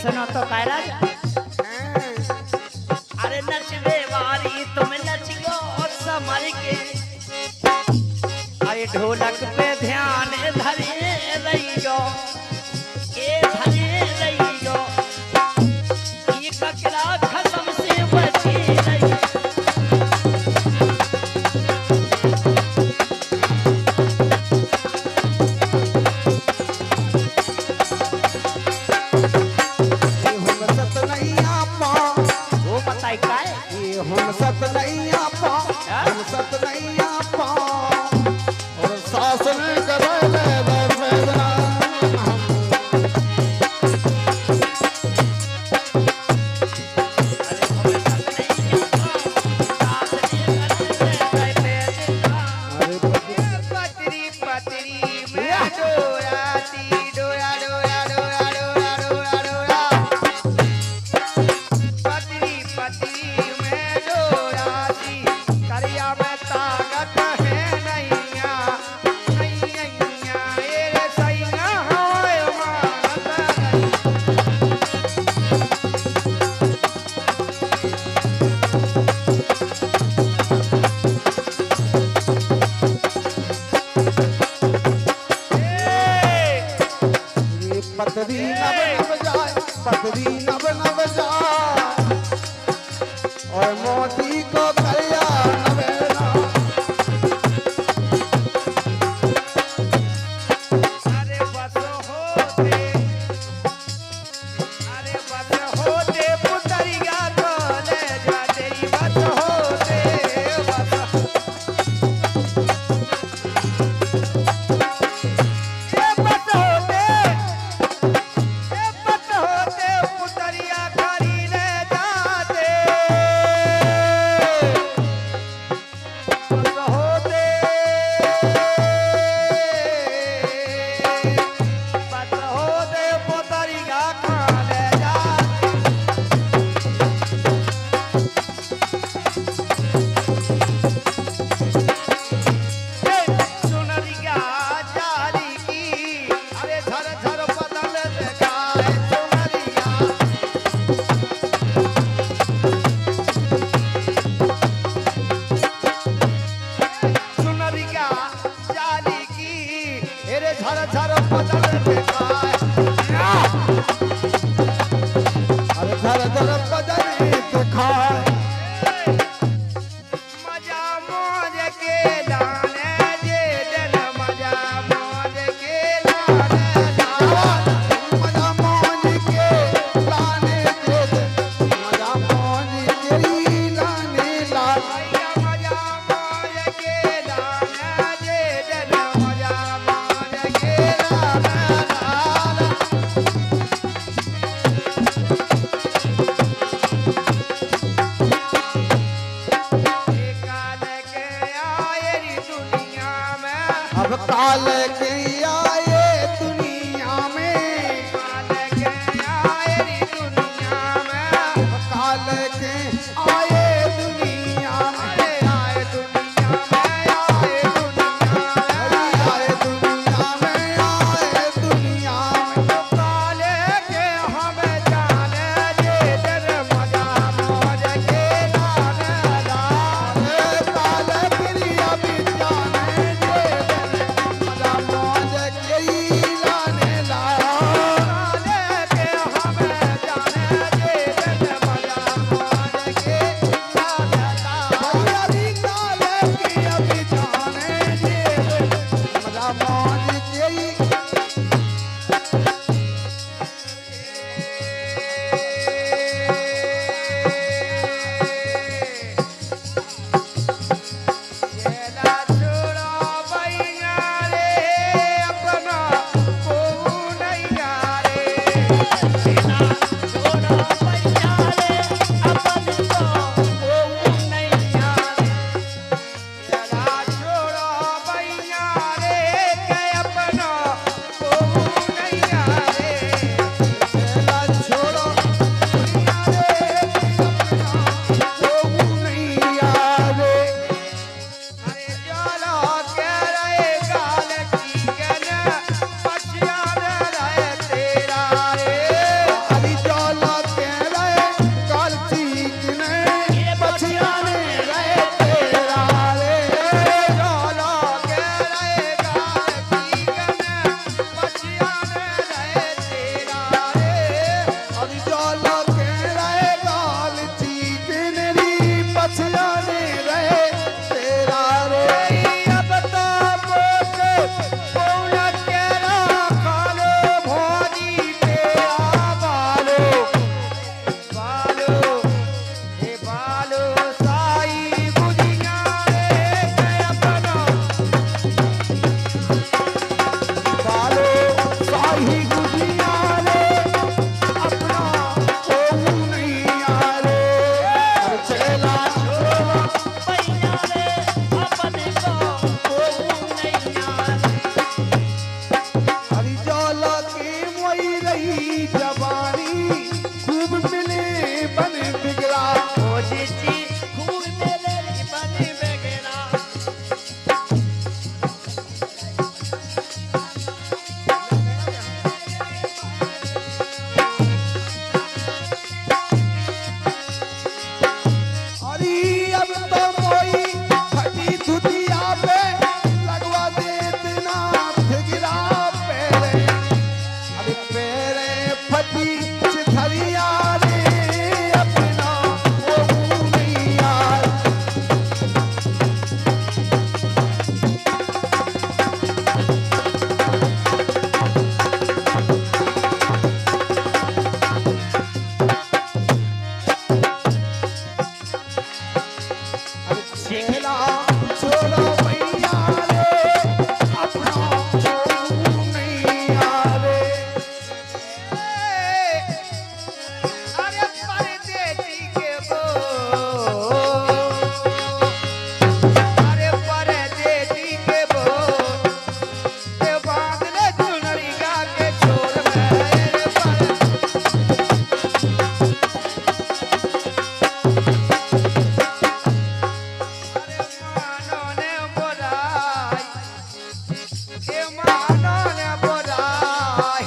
सुनो तो काय राजा अरे नचबे वारी तुम नचियो समर के अरे ढोलक पे ध्यान धरे रहियो ए धरे रहियो ये ककरा खत्म से बची रहियो हम सत नहीं आपा हम सत नहीं आपा और सास ने करे ले वेदना पतरी पतरी मैं डोराती डोरा डोरा डोरा डोरा डोरा डोरा पतरी पतरी पतरी नव नव जाए और मोती को कल्याण नवेला अरे बस होते पुतरिया को ले जा तेरी बस होते बस पुतरिया खरी ले जाते बस होते पुतरिया खा ले जाते सुनरिया जाली की अरे झर झर बदल देखाए सुनरिया जाली की अरे झर झर बदल देखाए अरे धर धर बदन दिखाए मजा मौज के लाने जे दिल मजा मौज के लाने मजा मौज के लाने दे मजा मौज तेरी लाने लाल मजा मौज के लाने जे दिल मजा मौज के लाने काल के आए री दुनिया में अब काल के आए दुनिया में काल के आए री दुनिया में काल के आए दुनिया में आए दुनिया में आए दुनिया आए दुनिया में आए दुनिया में काले के हमें जाने जे दिल मजा मौज के लाने काल प्रिया भी जाने दे मजा मौज मानो ने बोलाई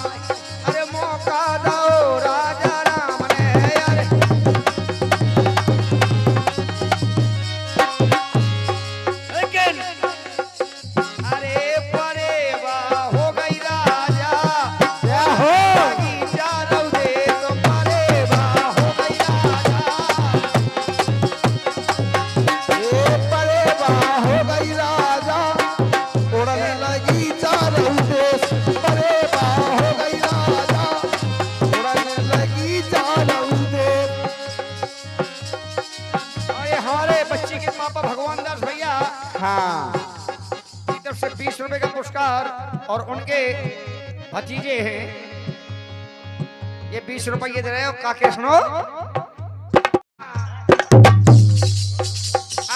अरे मौका दो राजा राम ने अरे लेकिन अरे परेवा हो गई राजा क्या हो बगीचा रौदे तो परेवा हो गई राजा ये परेवा हो गई राजा उड़ने लगी चारों देश परेवा हो गई राजा उड़ने लगी चारों देश अरे हमारे बच्चे के पापा भगवान दास भैया हाँ की तरफ से 20 रुपए का पुरस्कार और उनके भतीजे हैं ये 20 रुपये दे रहे हो काके सुनो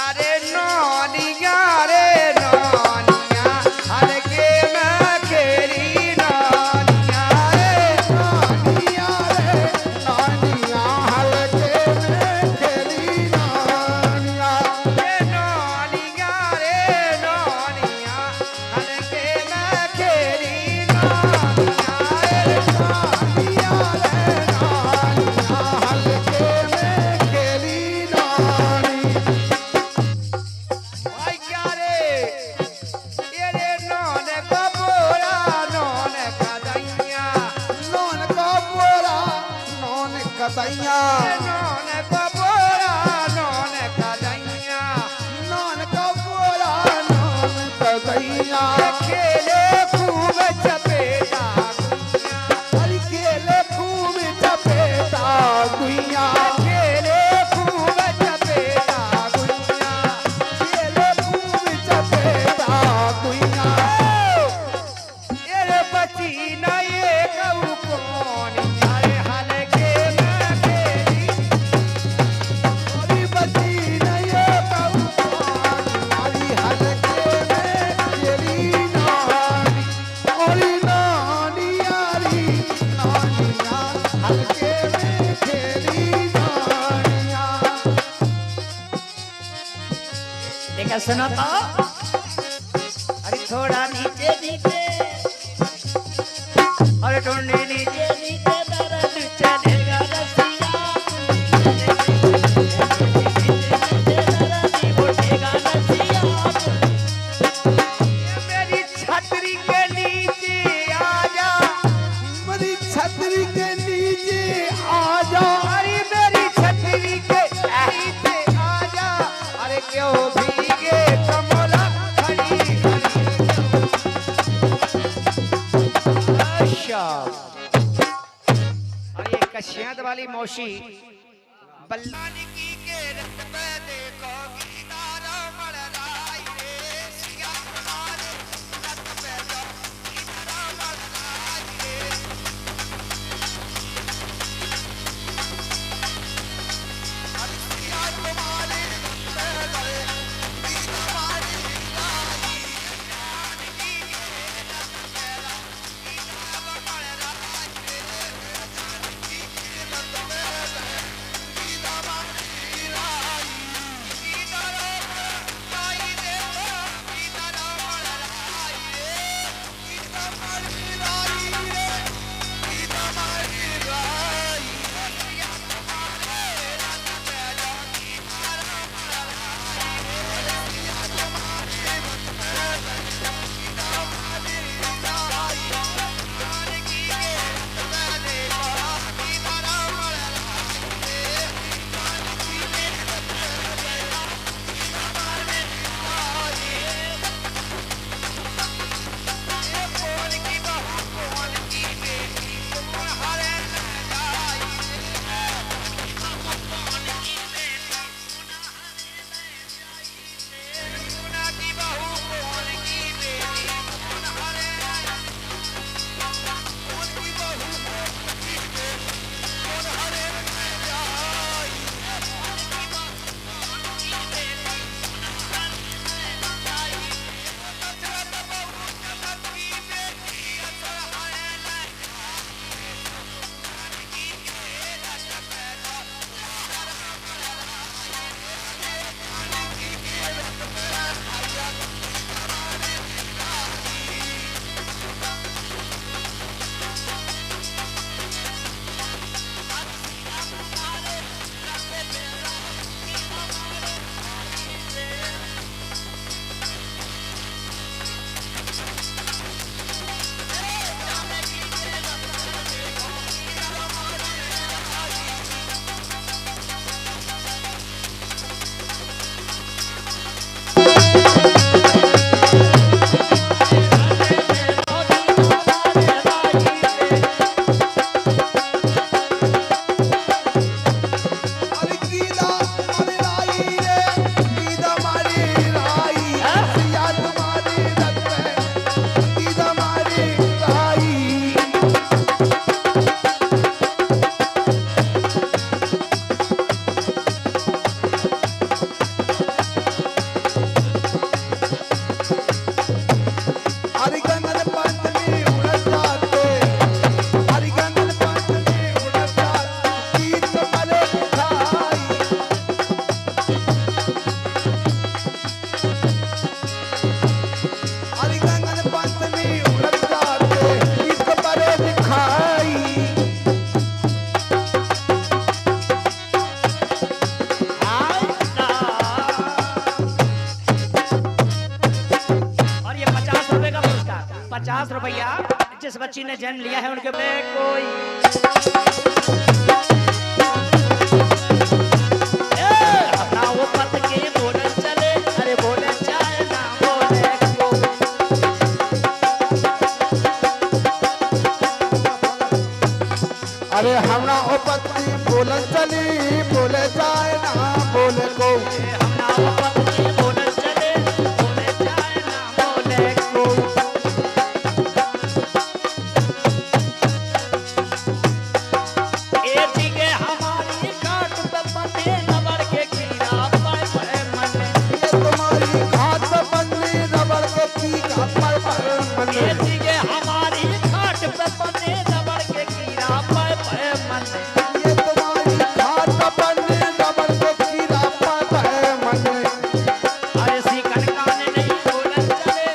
अरे नौनिया रे नौनिया हल्के में खेली नौनिया रे नानिया रे नानिया हल्के में खेली नानिया रे नौनिया रे नौनिया हल्के में खेली नौनिया रे नानिया रे नानिया हल्के में खेली नानी भाई क्या रे ये रे नौन का बोरा नौन का दैया नौन का बोरा नौन कदैया नौन का बोरा नौन का दैया नौन का बोरा नौन कदैया खेले खूब चपेटा गुइया हरी खेले खूब चपेटा गुइया खेले खूब चपेटा गुइया खेले खूब चपेटा गुइया ये रे बची ना ये कहू कौन यारे हल्के में खेली हरी बची नहीं कहू हरी हल्के में खेली नानी हरी नानी यारी नानिया हल्के में खेली नानिया देखा सुनो तो अरे थोड़ा नीचे नीचे अरे टुंडी नीचे नीचे दर्द चलेगा रसिया दर्द उठेगा रसिया मेरी छतरी के नीचे आजा मेरी छतरी के नीचे आजा अरे मेरी छतरी के नीचे आजा अरे क्यों भीगे कमला खड़ी खड़ी अच्छा और ये कश्यद वाली मौसी बल्लानी की के रत पे देखो गीतारा मड़लाई रे सिया हमारे रत पे जो गीतारा मड़लाई रे सिया तुम्हारे रत पे गए गीता हमारी लाई जान की के रत पे गीतारा मड़लाई रे जान की के रत पे गए गीता हमारी लाई जिस बच्ची ने जन्म लिया है उनके पे कोई अपना वो पत के बोले चले, अरे बोले चाहे ना बोले को। अरे हमरा ओ पत्नी बोलन चली, बोले जाए ना बोले को। अपना वो पत के बोले चले, बोले चाहे ना बोले को। ए जीगे हमारी काट पे पते नबर के कीड़ा पर मने। ये तुम्हारी घाट पे बननी रबड़ के टीका पर मने। ए जीगे हमारी काट पे पते नबर के कीड़ा पर मने। ये तुम्हारी घाट पे बननी रबड़ के टीका पर मने। अरे सी कनकान नहीं बोलन चले,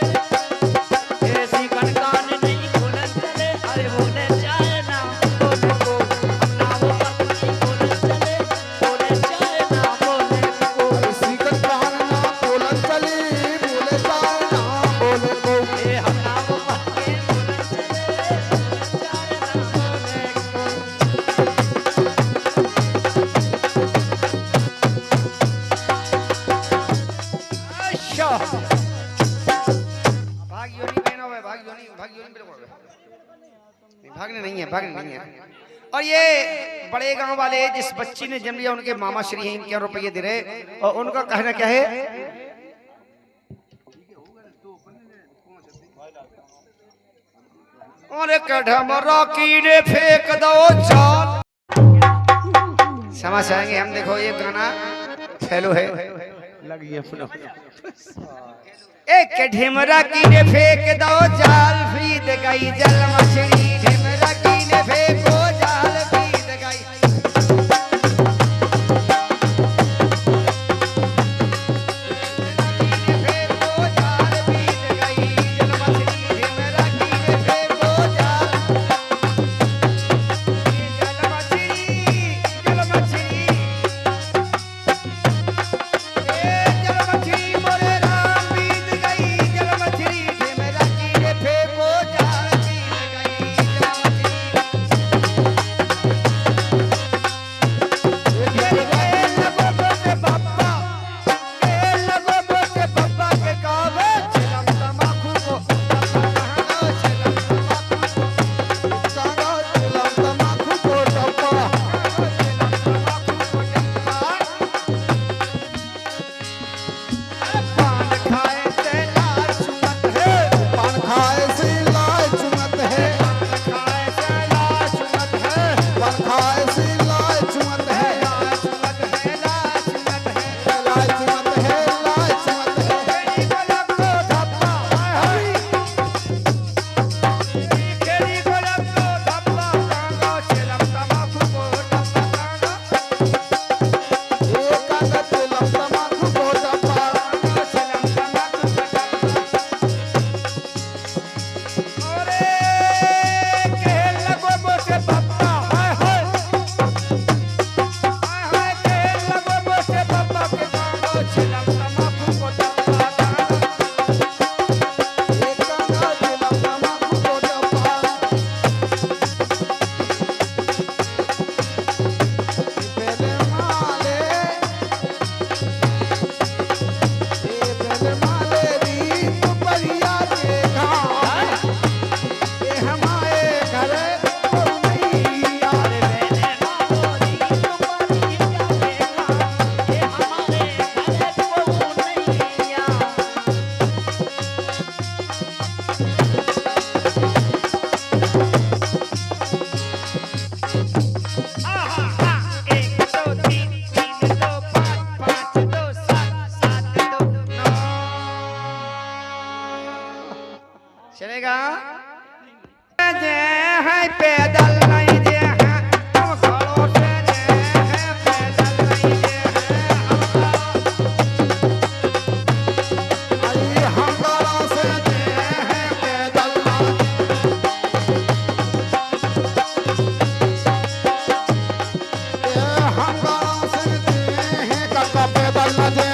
ऐसी कनकान नहीं बोलन चले, अरे बोले चाहे ना बोले को। अपना वो पत्नी बोलन चले, बोले चाहे ना बोले को। सीकत प्राण ना बोलन चली, बोले जाए ना बोले को। ए अपना वो पत्नी बोलन चले, चाहे ना बोले को। अच्छा भाग्योनी बहनों में भाग्योनी मेरे को नहीं, भागने नहीं है, भागने नहीं है। और ये बड़े गांव वाले जिस बच्ची ने जन्म लिया उनके मामा श्री हैं, इनके रुपये दे रहे और उनका कहना क्या है, अरे कढ़मरा कीड़े फेंक दो चाल। समझ आएंगे हम। देखो ये गाना फैलो है, लगी अपना एक ढिमरा कीड़े फेंक दो जाल, फीद गई जल मछली। ढिमरा कीड़े फेंको जाल, फीद गई। फेंको जाल, फीद गई जल मछली। ढिमरा कीड़े फेंको जाल, जल मछली, जल मछली। जल मछली मोरे राम बीत गई, जल मछली। ढिमरा कीड़े फेंको जाल, बीत गई जल मछली। के लगो बोसे बप्पा, के लगो बोसे बप्पा के कावे। चिलम तमाकू को डब्बा चिलम तमाकू को। सागा चिलम तमाकू को डब्बा। चिलम तमाकू को डब्बा। पान खाए से लाल चुमत है, पान खाए से लाल चुमत है, खाए से लाल चुमत है। पान खाए से लाल चुमत है, लाल चुमत है, लाल चुमत है। लाल चुमत है, लाल चुमत है। खेड़ी गोलब को धप्पा, हाय हाय। खेड़ी गोलब को धप्पा, कांगो चिलम तमाकू को डब्बा। कांगो एक कागा चिलम तमाकू को डब्बा। चिलम तमाकू को डब्बा। अरे के लगो बोसे बप्पा, हाय हाय। हाय हाय के लगो बोसे बप्पा के कांगो चिलम तमाकू को डब्बा। कांगो एक कागा चिलम तमाकू को डब्बा। बेले माले, बेले माले री दुपहिया के घाट। ये हमारे घर को नहीं आए। मैंने मामोरी तुम्हारी क्या देखा, ये हमारे घर को नहीं आ। एक दो तीन, तीन दो पाँच, पाँच दो सात, सात दो नौ। चलेगा जे है पैदल नहीं जे है हम खड़ो से जे है पैदल नहीं जे है हम खड़ो। आई हंगारा से जे है पैदल ना। ये हंगारा से जे है काका पैदल ना जे।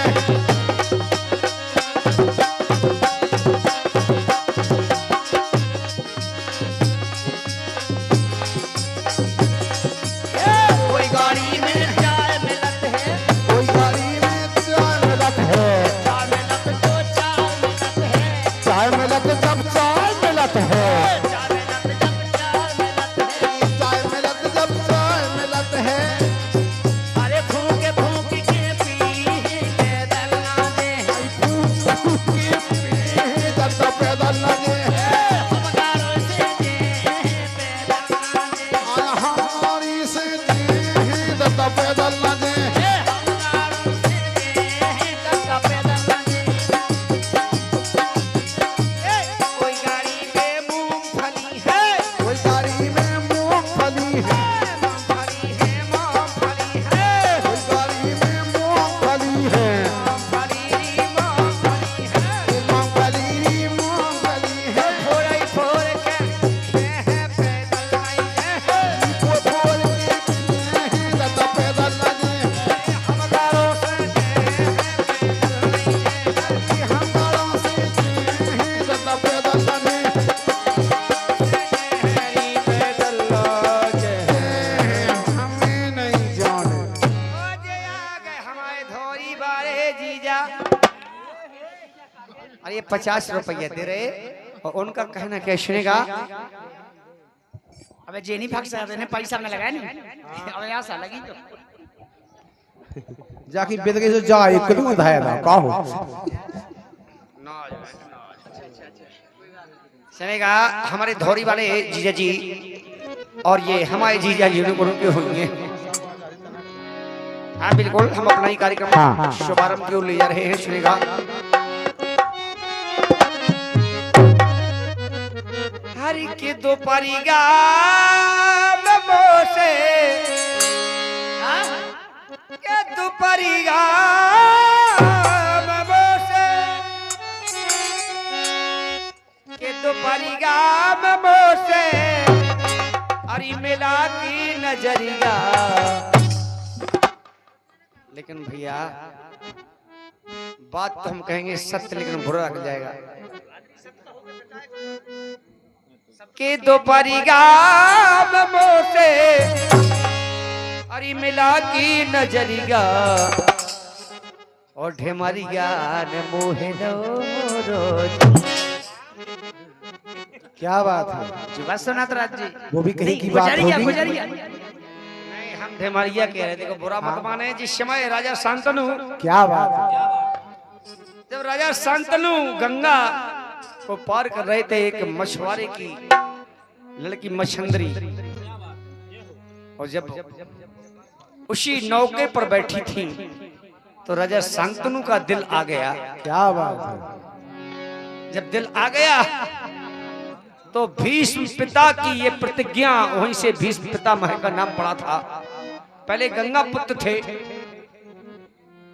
50 रुपया दे रहे और उनका कहना क्या सुनेगा। अबे जे नहीं भाग सकते ने पैसा में लगाया नहीं अबे यहाँ सा लगी तो जाके बेदगे से जा एक कदम उठाया था का हो सुनेगा। हमारे धौरी वाले जीजा जी और ये हमारे जीजा जी उनके होंगे। हाँ बिल्कुल, हम अपना ही कार्यक्रम शुभारंभ की ओर ले जा रहे हैं। सुनेगा। हरि के दो परिगा से के दो परिगा से के दो परिगा से अरे मिला की नजरिया। लेकिन भैया बात तो हम कहेंगे सत्य, लेकिन बुरा लग जाएगा। के दो परिगा से अरे मिला की नजरिया और ढेमरिया ने मोहे रोज। क्या बात है, जी बात सुना तो राज जी वो भी कहीं की बात गुजरिया होगी। गुजरिया नहीं, हम ढेमरिया कह रहे थे, देखो बुरा मत माने। जिस समय राजा शांतनु, क्या बात है, जब राजा शांतनु गंगा को पार कर रहे थे, एक मछुआरे की लड़की मछंदरी, और जब उसी नौके पर बैठी थी तो राजा शांतनु का दिल आ गया। क्या बात है, जब दिल आ गया तो भीष्म पिता की ये प्रतिज्ञा, वहीं से भीष्म पितामह का नाम पड़ा था। पहले गंगा पुत्र थे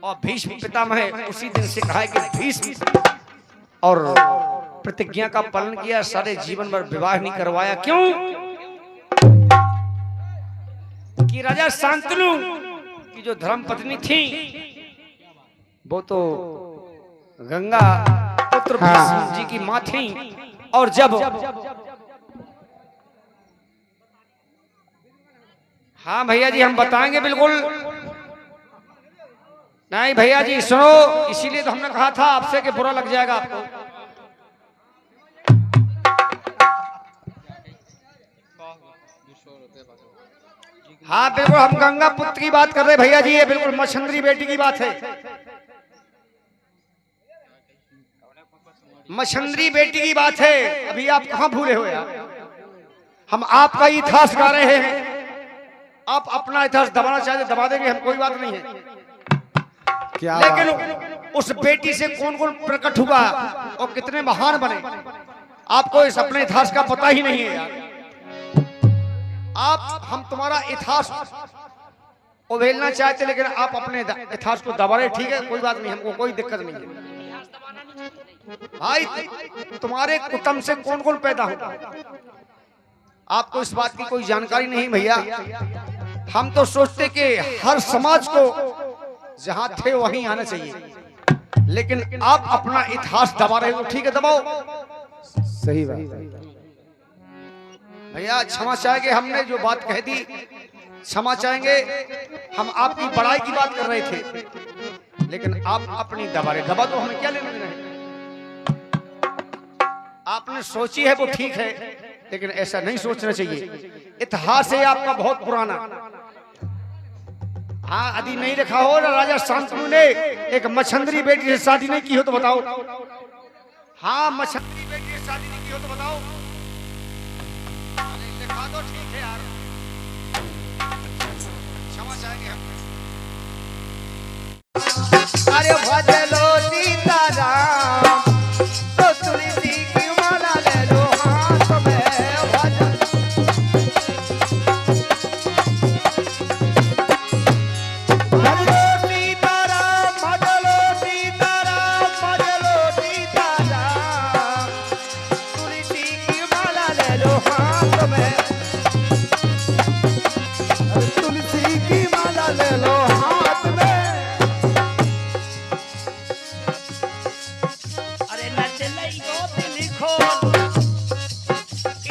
और भीष्म पितामह उसी दिन से कहा है कि भीष्म, और प्रतिज्ञा का पालन किया, सारे जीवन भर विवाह नहीं करवाया। क्यों कि राजा शांतनु की जो धर्म पत्नी थी वो तो गंगा पुत्र भीष्म जी की मां थी। और जब हाँ भैया जी हम बताएंगे बिल्कुल। नहीं भैया जी सुनो, इसीलिए तो हमने कहा था आपसे कि बुरा लग जाएगा आपको। हाँ बिल्कुल, हम गंगा पुत्र की बात कर रहे हैं भैया जी, ये बिल्कुल मछंदरी बेटी की बात है। मछंदरी बेटी की बात है। अभी आप कहां भूले हो यार, हम आपका इतिहास गा रहे हैं। आप अपना इतिहास दबाना चाहते दबा देंगे, हम कोई बात नहीं है। क्या लेकिन बात है? उस बेटी से कौन कौन प्रकट हुआ और कितने महान बने, आपको इस अपने इतिहास का पता ही नहीं है यार। आप हम तुम्हारा इतिहास उभेलना चाहते, लेकिन आप अपने इतिहास को दबा रहे। ठीक है, कोई बात नहीं, हमको कोई दिक्कत नहीं है भाई। तुम्हारे कुटुंब से कौन कौन पैदा होता है, आपको इस बात की कोई जानकारी नहीं भैया। हम तो सोचते कि हर समाज को जहां थे वहीं आना चाहिए, लेकिन आप अपना इतिहास दबा रहे हो। ठीक है, दबाओ सही बात है। भैया, क्षमा चाहेंगे, हमने जो बात कह दी क्षमा चाहेंगे। हम आपकी बड़ाई की बात कर रहे थे, लेकिन आप अपनी दबा रहे। दबा तो हमें क्या लेना देना है। आपने सोची है वो ठीक है, लेकिन ऐसा नहीं सोचना चाहिए। इतिहास है आपका बहुत पुराना। हाँ, यदि नहीं रखा हो ना, राजा शांतनु ने एक मछंदरी बेटी से शादी नहीं की हो तो बताओ। हाँ, मछंदरी बेटी से शादी नहीं की हो तो बताओ। अरे लिखा दो, ठीक है यार, क्षमा चाहेंगे हम। अरे भजलो सीताराम तो तुलसी की माला ले लो हाथ में। भजलो सीताराम, भजलो सीताराम, भजलो सीताराम, तुलसी की माला ले लो हाथ में। तुलसी की माला ले लो हाथ में। अरे नच लई गो दिल खोल,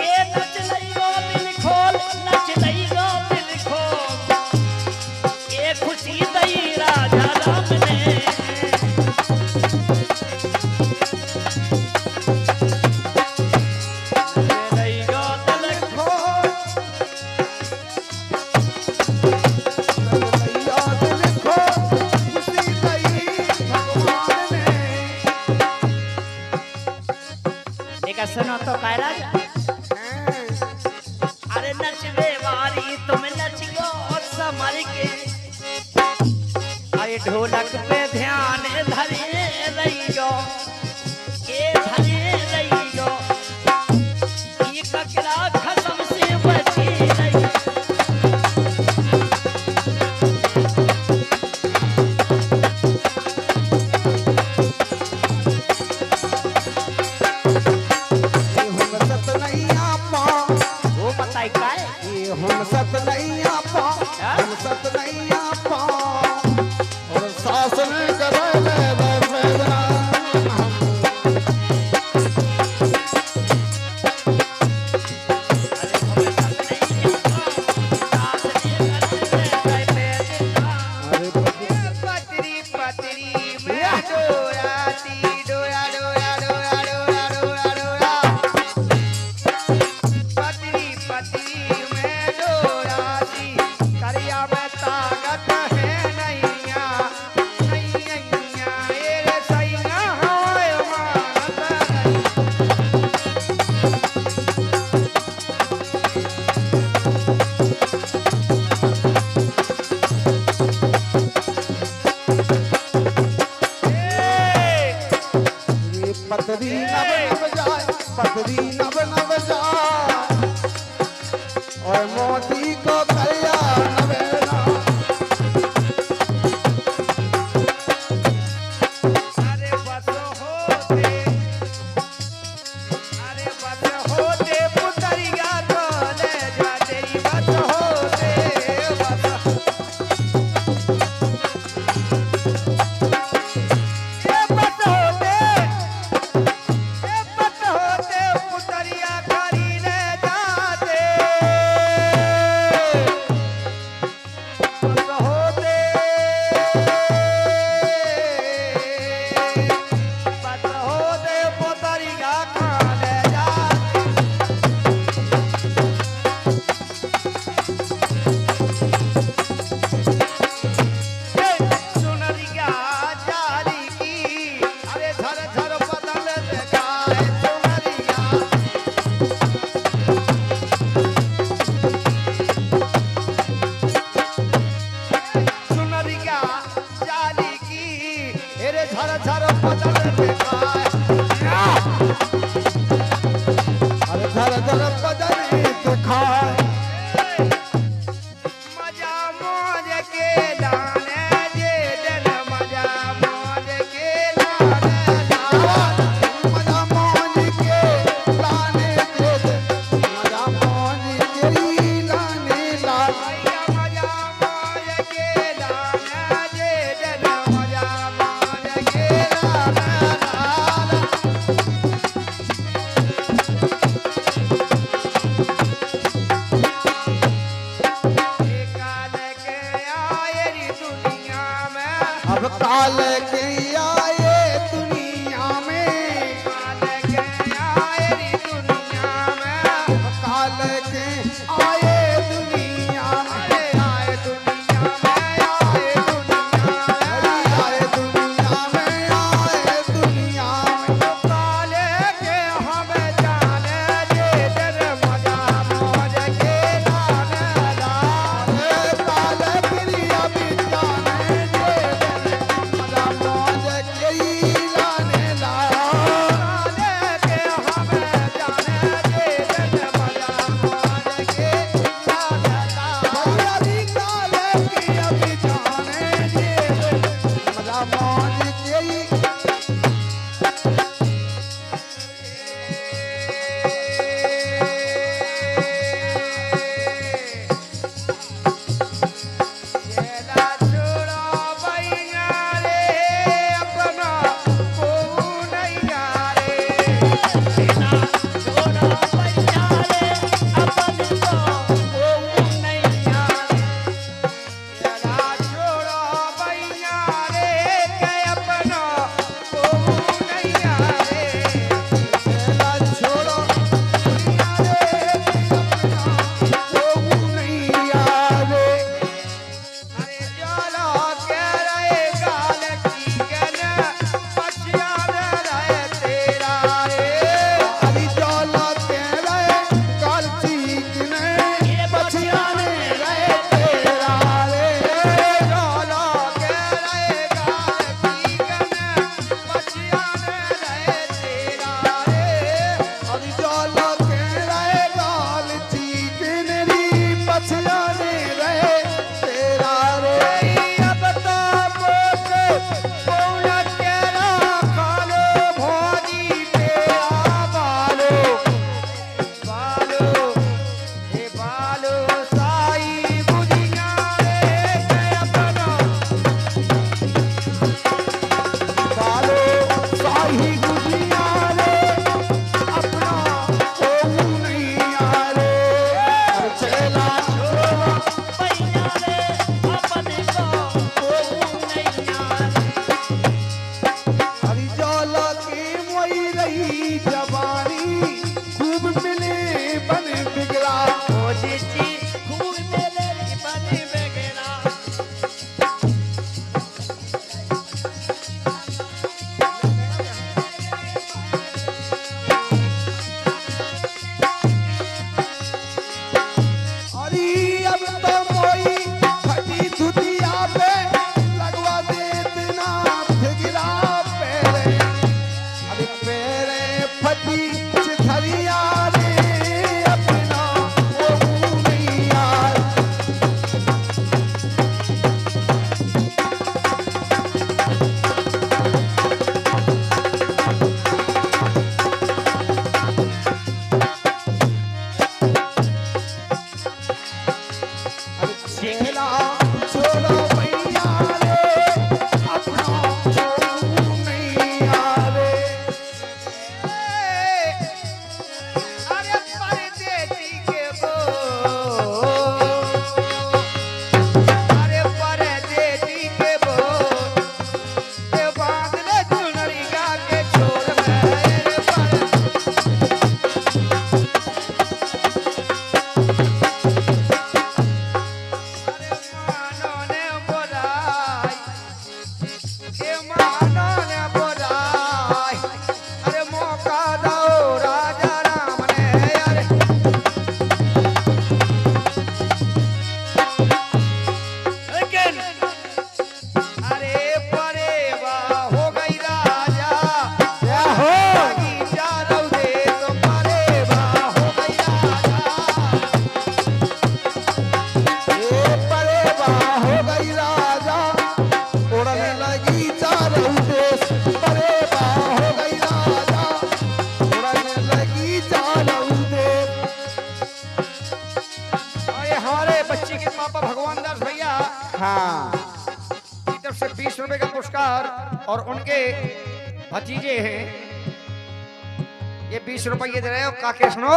ए नच लई गो दिल खोल, नच लई गो दिल खोल, ए खुशी दई राजा राम ने। काय राजा अरे नचबे वारी तुम नचियो समर के अरे ढोलक पे ध्यान धरे रहियो ए धरे रहियो ये ककरा खत्म से बची रहियो वो बताई काय हम सत नहीं आपा हम सत नहीं आपा और सास ने करे ले वेदना अरे पतरी पतरी मैं डोराती डोरा डोरा डोरा डोरा डोरा डोरा पतरी पतरी मैं डोराती करिया में ताकत है नैया नैया ये रे सैया होए मानत नहीं ये पतरी नब जाए पतरी नब जाए और मोती को करिया नवेना अरे बस होते पुतरिया तो ले जा तेरी बस होते बस ए बस होते पुतरिया करी ले जाते बस होते पुतरिया खा ले जाते सुनरिया जाली की अरे झर झर बदल देखाए सुनरिया सुनरिया जाली की अरे झर झर बदल देखाए अरे धर धर पदरी दिखाए मजा मौज के लाने जे दिल मजा मौज के लाने लाने मजा मौज के लाने दे दे मजा मौज के लाने लाने मजा मौज के लाने जे दिल मजा मौज के लाने लाने काल के आए री दुनिया में अब काल के आए दुनिया में काल के आए री दुनिया में काल के आए दुनिया में अरे आए दुनिया में आए दुनिया में आए दुनिया में आए दुनिया में काले के हमें जाने दे दर मजा मौज के लाने लाने काल क्रिया भी जाने दे मजा मौज के लाने ला काले के हमें जाने दे दर मजा मौज के लाने चारों देश, अरे बा हो गई राजा, उड़ने लगी चारों देश। और ये हमारे बच्चे के पापा भगवान दास भैया हाँ की तरफ से 20 रुपए का पुरस्कार और उनके भतीजे हैं ये 20 रुपये दे रहे हो काके सुनो